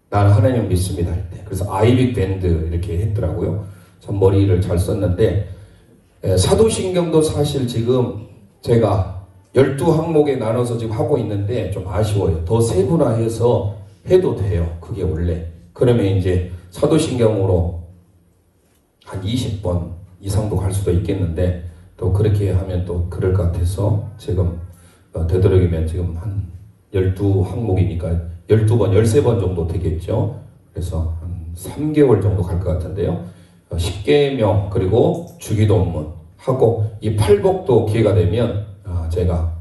나는 하나님 믿습니다 할 때. 그래서 아이빅 밴드 이렇게 했더라고요. 참 머리를 잘 썼는데 사도신경도 사실 지금 제가 12항목에 나눠서 지금 하고 있는데 좀 아쉬워요. 더 세분화해서 해도 돼요. 그게 원래. 그러면 이제 사도신경으로 한 20번 이상도 갈 수도 있겠는데 또 그렇게 하면 또 그럴 것 같아서 지금 되도록이면 지금 한 12항목이니까 12번, 13번 정도 되겠죠. 그래서 한 3개월 정도 갈 것 같은데요. 십계명 그리고 주기도문 하고 이 팔복도 기회가 되면 제가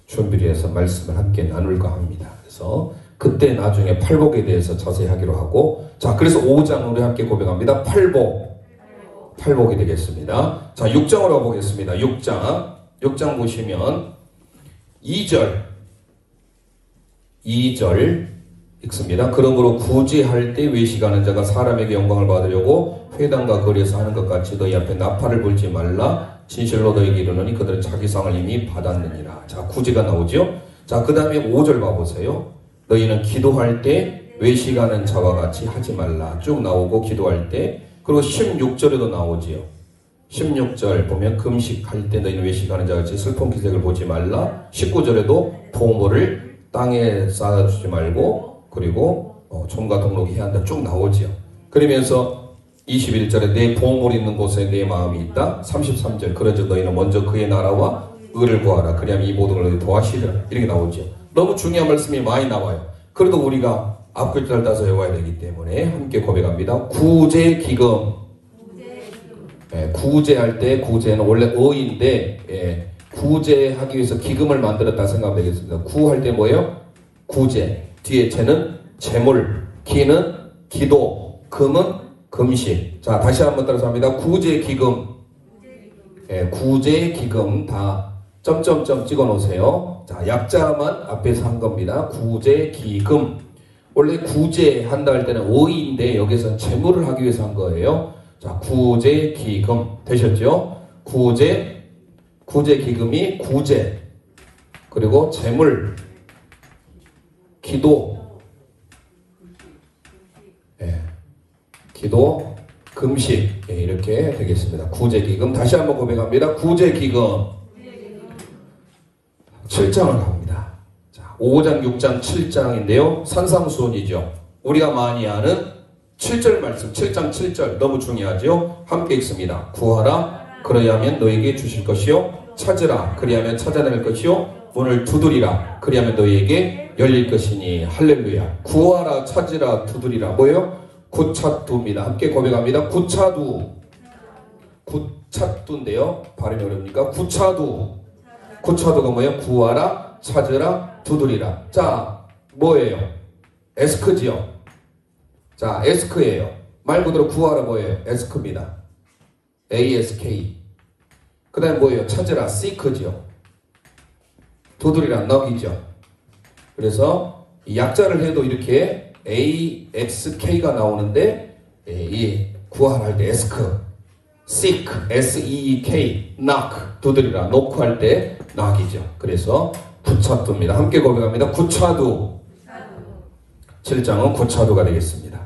준비를 해서 말씀을 함께 나눌까 합니다. 그래서 그때 나중에 팔복에 대해서 자세히 하기로 하고 자 그래서 5장 우리 함께 고백합니다. 팔복이 되겠습니다. 자 6장으로 가보겠습니다. 6장 보시면 2절 읽습니다. 그러므로 구제할 때 외식하는 자가 사람에게 영광을 받으려고 회당과 거리에서 하는 것 같이 너희 앞에 나팔을 불지 말라. 진실로 너희에게 이르노니 그들은 자기 상을 이미 받았느니라. 자 구제가 나오죠. 자 그 다음에 5절 봐보세요. 너희는 기도할 때 외식하는 자와 같이 하지 말라. 쭉 나오고 기도할 때 그리고 16절에도 나오지요. 16절 보면 금식할 때 너희는 외식하는 자와 같이 슬픈 기색을 보지 말라. 19절에도 보물을 땅에 쌓아주지 말고 그리고 종과 동록이 해야 한다. 쭉 나오지요. 그러면서 21절에 내 보물 있는 곳에 내 마음이 있다. 33절 그러죠 너희는 먼저 그의 나라와 의를 구하라. 그리하면 이 모든 걸 너희 도와시리라. 이렇게 나오죠. 너무 중요한 말씀이 많이 나와요. 그래도 우리가 앞글자를 따서 외워야 되기 때문에 함께 고백합니다. 구제기금. 구제할 때 구제는 원래 어인데 구제하기 위해서 기금을 만들었다 생각하면 되겠습니다. 구할 때 뭐예요? 구제. 뒤에 재는 재물, 기는 기도, 금은 금식. 자 다시 한번 따라서 합니다. 구제기금. 구제기금 다 점점점 찍어 놓으세요. 자 약자만 앞에서 한 겁니다. 구제기금. 원래 구제한다 할 때는 어인데 여기서는 재물을 하기 위해서 한 거예요. 자 구제기금 되셨죠? 구제기금이 구제 그리고 재물 기도 기도 금식. 예, 이렇게 되겠습니다. 구제기금. 다시 한번 고백합니다. 구제기금. 7장을 갑니다. 자, 5장, 6장, 7장인데요. 산상수훈이죠. 우리가 많이 아는 7절 말씀, 7장 7절 너무 중요하죠. 함께 읽습니다. 구하라 그리하면 너에게 주실 것이요, 찾으라 그리하면 찾아낼 것이요, 문을 두드리라 그리하면 너에게 열릴 것이니. 할렐루야. 구하라, 찾으라, 두드리라. 뭐예요? 구차두입니다. 함께 고백합니다. 구차두. 구차두인데요. 발음이 어렵니까? 구차두. 구차두가 뭐예요? 구하라, 찾으라, 두드리라. 자, 뭐예요? 에스크지요. 자, 에스크예요. 말 그대로 구하라 뭐예요? 에스크입니다. ASK. 그 다음에 뭐예요? 찾으라, seek지요. 두드리라, knock이죠. 그래서 이 약자를 해도 이렇게 AXK가 나오는데, 이 구하라 할 때 에스크, seek, SEEK, knock, 두드리라, knock 할 때 knock이죠. 그래서 구차두입니다. 함께 고백합니다. 구차두. 7장은 구차두가 되겠습니다.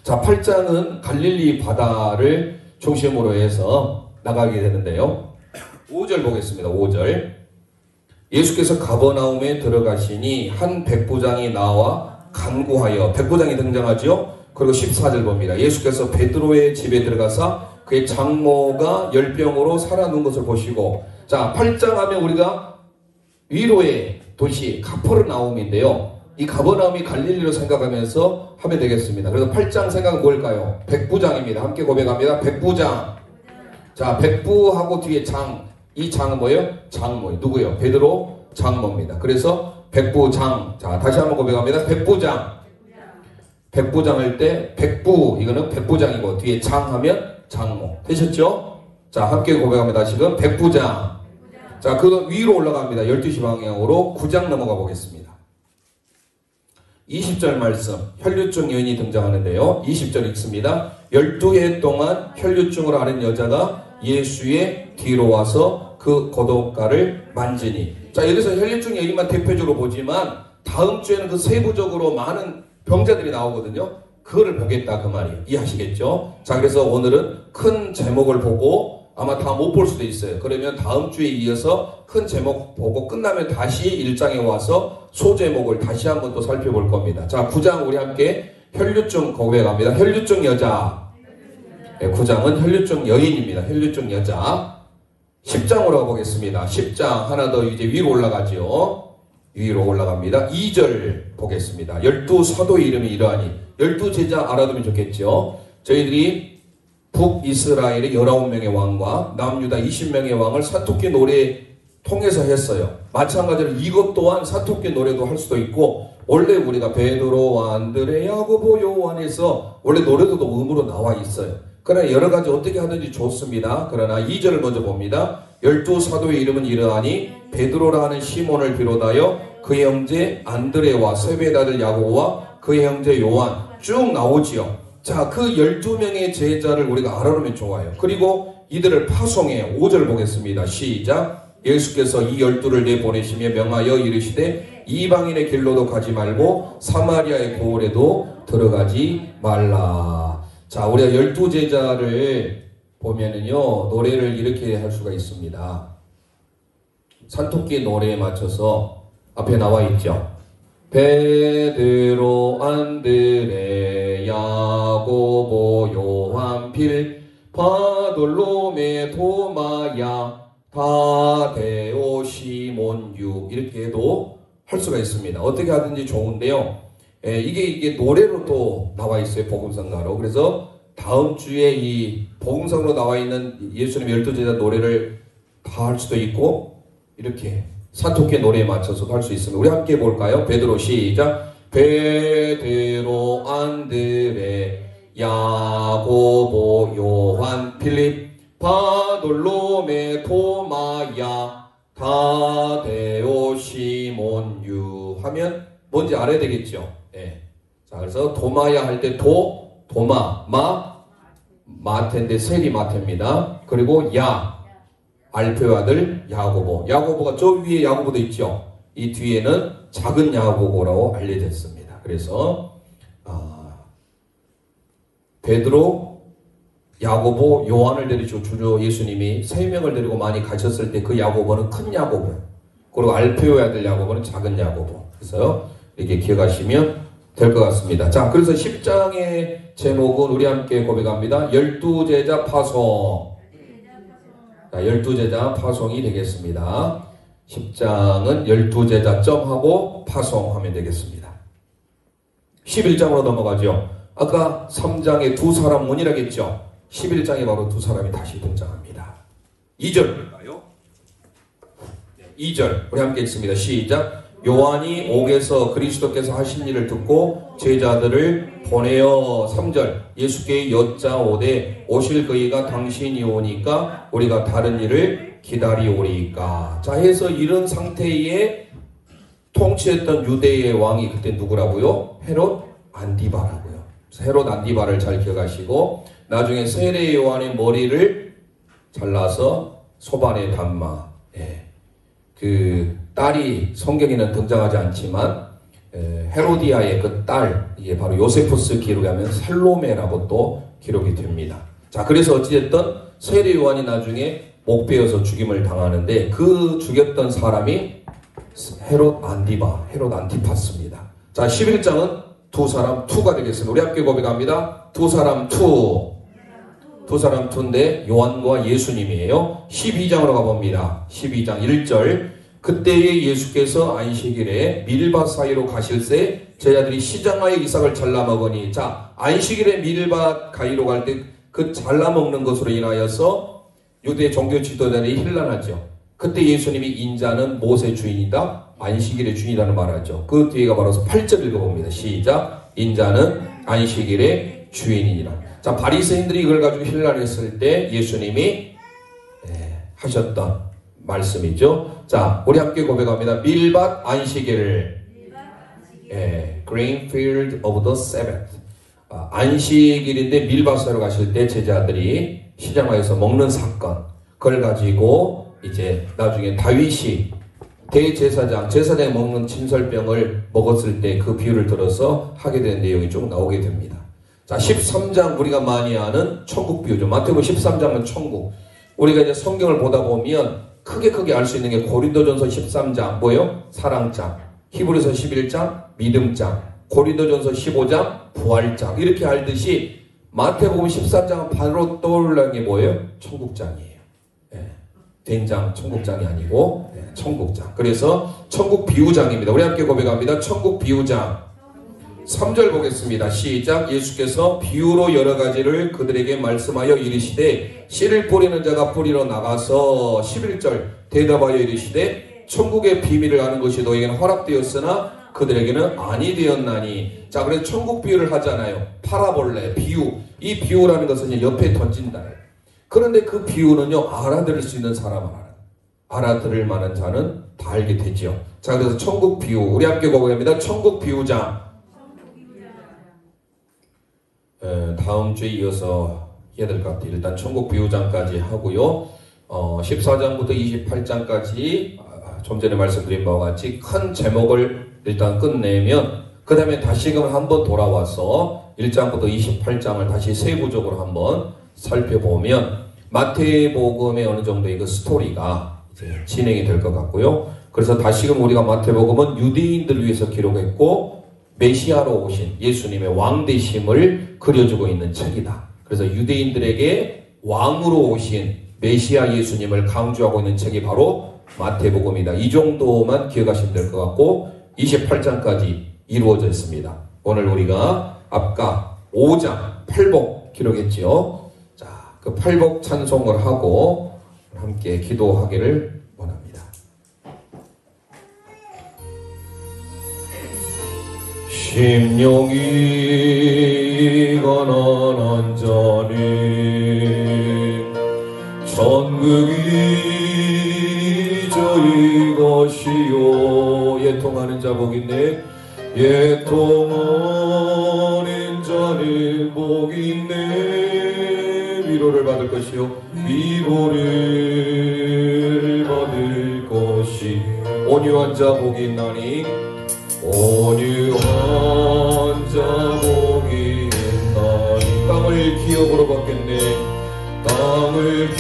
자, 8장은 갈릴리 바다를 중심으로 해서 나가게 되는데요. 5절 보겠습니다. 5절. 예수께서 가버나움에 들어가시니 한 백부장이 나와 간구하여. 백부장이 등장하죠. 그리고 14절 봅니다. 예수께서 베드로의 집에 들어가사 그의 장모가 열병으로 살아눈 것을 보시고. 자, 8장 하면 우리가 위로의 도시 가버나움인데요. 이 가버나움이 갈릴리로 생각하면서 하면 되겠습니다. 그래서 8장 생각은 뭘까요? 백부장입니다. 함께 고백합니다. 백부장. 자, 백부하고 뒤에 장. 이 장은 뭐예요? 장모. 누구예요? 베드로 장모입니다. 그래서 백부장. 자, 다시 한번 고백합니다. 백부장. 백부장 할 때 백부, 이거는 백부장이고 뒤에 장 하면 장모. 되셨죠? 자, 함께 고백합니다. 지금 백부장. 자, 그 위로 올라갑니다. 12시 방향으로 9장 넘어가 보겠습니다. 20절 말씀, 혈류증 여인이 등장하는데요. 20절 읽습니다. 12해 동안 혈류증을 앓은 여자가 예수의 뒤로 와서 그 겉옷가를 만지니. 자, 여기서 혈류증 여인만 대표적으로 보지만 다음 주에는 그 세부적으로 많은 병자들이 나오거든요. 그거를 보겠다 그 말이에요. 이해하시겠죠? 자, 그래서 오늘은 큰 제목을 보고 아마 다 못 볼 수도 있어요. 그러면 다음 주에 이어서 큰 제목 보고 끝나면 다시 1장에 와서 소제목을 다시 한번 또 살펴볼 겁니다. 자, 9장 우리 함께 혈류증 고백합니다. 혈류증 여자. 네, 9장은 혈류증 여인입니다. 혈류증 여자. 10장으로 가보겠습니다. 10장 하나 더 이제 위로 올라가죠. 위로 올라갑니다. 2절 보겠습니다. 12사도의 이름이 이러하니. 12제자 알아두면 좋겠죠. 저희들이 북이스라엘의 19명의 왕과 남유다 20명의 왕을 사토끼 노래 통해서 했어요. 마찬가지로 이것 또한 사토끼 노래도 할 수도 있고, 원래 우리가 베드로, 안드레, 야고보, 요한에서 원래 노래도 음으로 나와 있어요. 그러나 여러 가지 어떻게 하든지 좋습니다. 그러나 2절을 먼저 봅니다. 12사도의 이름은 이러하니 베드로라 하는 시몬을 비롯하여 그의 형제 안드레와 세베대 아들 야고보와 그의 형제 요한 쭉 나오지요. 자, 그 12명의 제자를 우리가 알아놓으면 좋아요. 그리고 이들을 파송해. 5절 보겠습니다. 시작. 예수께서 이 12를 내보내시며 명하여 이르시되 이방인의 길로도 가지 말고 사마리아의 고을에도 들어가지 말라. 자, 우리가 12제자를 보면은요, 노래를 이렇게 할 수가 있습니다. 산토끼 노래에 맞춰서 앞에 나와 있죠. 베드로, 안드레, 야고보, 요한, 필, 바돌로메, 도마야, 다데오, 시몬, 유. 이렇게 해도 할 수가 있습니다. 어떻게 하든지 좋은데요. 이게 노래로 또 나와 있어요. 복음성가로. 그래서 다음 주에 이 복음성으로 나와 있는 예수님 12제자 노래를 다 할 수도 있고, 이렇게 산토끼 노래에 맞춰서도 할 수 있습니다. 우리 함께 볼까요? 베드로 시작. 베드로, 안드레, 야고보, 요한, 필립, 바돌로메, 도마야, 다데오, 시몬, 유 하면 뭔지 알아야 되겠죠? 네. 자, 그래서 도마야 할 때 도마, 마테인데 셀이 마테입니다. 그리고 알페의 아들 야고보. 야고보가 저 위에 야고보도 있죠. 이 뒤에는 작은 야고보라고 알려졌습니다. 그래서 베드로, 야고보, 요한을 데리고 주로 예수님이 3명을 데리고 많이 가셨을 때 그 야고보는 큰 야고보, 그리고 알페오의 아들 야고보는 작은 야고보. 그래서 이렇게 기억하시면 될 것 같습니다. 자, 그래서 10장의 제목은 우리 함께 고백합니다. 12제자 파송. 자, 12제자 파송이 되겠습니다. 10장은 12제자 점하고 파송하면 되겠습니다. 11장으로 넘어가죠. 아까 3장에 두 사람 문이라겠죠. 11장에 바로 두 사람이 다시 등장합니다. 2절일까요? 2절 우리 함께 읽습니다. 시작. 요한이 옥에서 그리스도께서 하신 일을 듣고 제자들을 보내어 3절 예수께 여짜오되 오실 그이가 당신이 오니까 우리가 다른 일을 기다리오리까. 자, 해서 이런 상태에 통치했던 유대의 왕이 그때 누구라고요? 헤롯 안디바라고요. 헤롯 안디바를 잘 기억하시고 나중에 세례 요한의 머리를 잘라서 소반에 담마. 그 딸이 성경에는 등장하지 않지만 헤로디아의 그 딸, 이게 바로 요세푸스 기록에 하면 살로메라고 또 기록이 됩니다. 자, 그래서 어찌됐든 세례 요한이 나중에 목베어서 죽임을 당하는데 그 죽였던 사람이 헤롯 안디바, 헤롯 안티파스입니다. 자, 11장은 두 사람 투가 되겠습니다. 우리 함께 고백합니다. 두 사람 투. 두 사람 투인데 요한과 예수님이에요. 12장으로 가봅니다. 12장 1절 그때에 예수께서 안식일에 밀밭 사이로 가실새 제자들이 시장하여 이삭을 잘라먹으니. 자, 안식일에 밀밭 가이로 갈 때 그 잘라먹는 것으로 인하여서 유대 종교 지도자들이 혼란하죠. 그때 예수님이 인자는 무엇의 주인이다? 안식일의 주인이라는 말하죠. 그 뒤에가 바로 8절 읽어봅니다. 시작. 인자는 안식일의 주인이니라. 자, 바리새인들이 이걸 가지고 혼란했을 때 예수님이 하셨던 말씀이죠. 자, 우리 함께 고백합니다. 밀밭 안식일. Green field of the Sabbath. 안식일인데 밀밭으로 가실 때 제자들이 시장에서 먹는 사건, 그걸 가지고 이제 나중에 다윗이 대제사장, 제사장이 먹는 진설병을 먹었을 때 그 비유를 들어서 하게 된 내용이 좀 나오게 됩니다. 자, 13장 우리가 많이 아는 천국 비유죠. 마태복음 13장은 천국. 우리가 이제 성경을 보다 보면 크게 알 수 있는 게 고린도전서 13장 뭐예요? 사랑장, 히브리서 11장 믿음장, 고린도전서 15장 부활장, 이렇게 알듯이 마태복음 13장은 바로 떠올라는 게 뭐예요? 천국장이에요. 된장 천국장이 아니고 천국장. 그래서 천국 비유장입니다. 우리 함께 고백합니다. 천국 비유장. 3절 보겠습니다. 시작. 예수께서 비유로 여러 가지를 그들에게 말씀하여 이르시되 씨를 뿌리는 자가 뿌리러 나가서 11절 대답하여 이르시되 천국의 비밀을 아는 것이 너에게는 허락되었으나 그들에게는 아니 되었나니. 자, 그래서 천국 비유를 하잖아요. 파라볼레 비유. 이 비유라는 것은 옆에 던진다. 그런데 그 비유는요, 알아들을 수 있는 사람은 알아들을 만한 자는 다 알게 되죠. 자, 그래서 천국 비유 우리 함께 고백합니다. 천국 비유장. 다음 주에 이어서 해야 될 것 같아요. 일단 천국 비유장까지 하고요. 14장부터 28장까지 좀 전에 말씀드린 바와 같이 큰 제목을 일단 끝내면 그 다음에 다시금 한번 돌아와서 1장부터 28장을 다시 세부적으로 한번 살펴보면 마태복음의 어느 정도의 그 스토리가 이제 진행이 될 것 같고요. 그래서 다시금 우리가 마태복음은 유대인들을 위해서 기록했고 메시아로 오신 예수님의 왕되심을 그려주고 있는 책이다. 그래서 유대인들에게 왕으로 오신 메시아 예수님을 강조하고 있는 책이 바로 마태복음이다. 이 정도만 기억하시면 될 것 같고 28장까지 이루어져 있습니다. 오늘 우리가 아까 5장 8복 기록했죠. 자, 그 8복 찬송을 하고 함께 기도하기를 원합니다. 심령이 가난한 자는 천국이 저희 것이요. 예통하는 자 복있네. 예통하는 자는 복있네. 위로를 받을 것이요 위로를 받을 것이. 온유한 자 복있나니 온유한 자 복있나니. 땅을 기업으로 받겠네. 땅을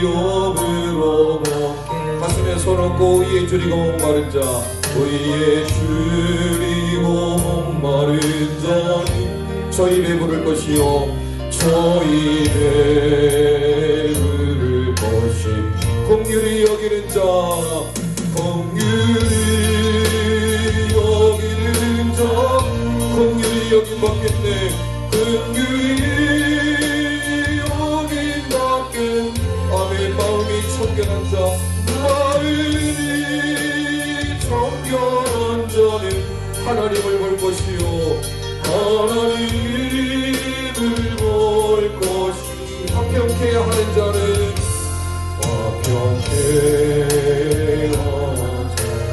기업으로 받겠네. 가슴에 손 얹고 의에 줄이고 목마른 자, 의에 줄이고 목마른 자니 저희 배부를 것이요 저희 배부를 것이. 긍휼히 여기는 자, 긍휼히 여기는 자, 긍휼히 여긴 받겠네. 긍휼히 여긴 받겠네. 아멘. 마음이 청결한 자, 마음이 청결한 자는 하나님을 볼 것이요 하나님을 볼 것이. 화평케 하는 자는 화평케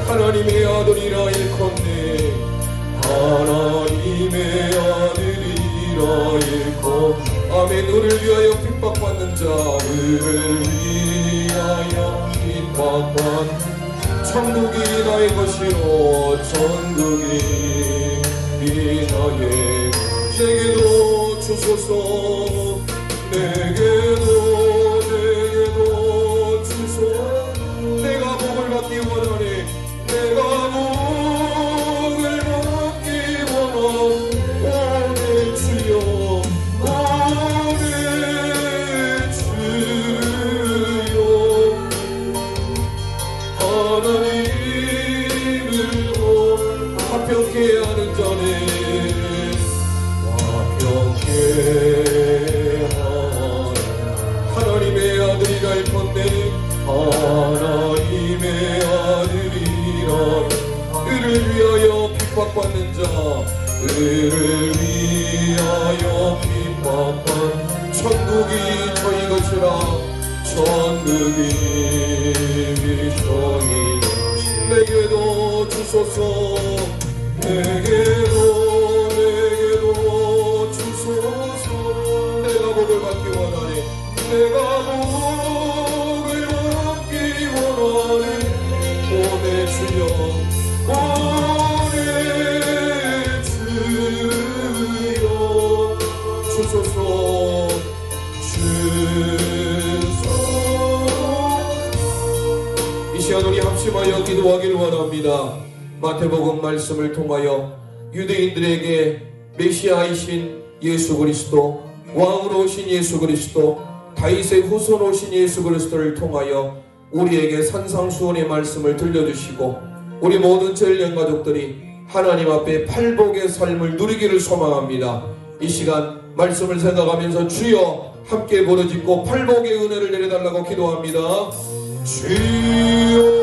하나님의 아들이라 일컫네. 하나님의 아들이라 일컫. 아멘. 너를 위하여 핍박받는 자, 너를 위하여 핍박받는 천국이 나의 것이요 천국이 나의. 내게도 주소서. 내게도 주소서. 내가 복을 받기 원하네. 내가 복을 받기 원하네. 오늘 주여 오늘 주여. 하나님을 화평케 하는 자네. 화평케 하나님의 아들이라 일컫네. 하나님의 아들이라. 그를 위하여 핍박받는 자, 그를 위하여 핍박받는 천국이 저희 것이라. 천국이 저희. 내게도 주소서. 내게도 주소서. 내가 복을 받기 원하네. 내가 복을 받기 원하네. 오늘 주여 오늘 주여 주소서. 이 시간 우리 합심하여 기도하기를 원합니다. 마태복음 말씀을 통하여 유대인들에게 메시아이신 예수 그리스도, 왕으로 오신 예수 그리스도, 다윗의 후손 오신 예수 그리스도를 통하여 우리에게 산상수훈의 말씀을 들려주시고 우리 모든 젤령 가족들이 하나님 앞에 팔복의 삶을 누리기를 소망합니다. 이 시간 말씀을 생각하면서 주여 함께 부르짖고 팔복의 은혜를 내려달라고 기도합니다. 주여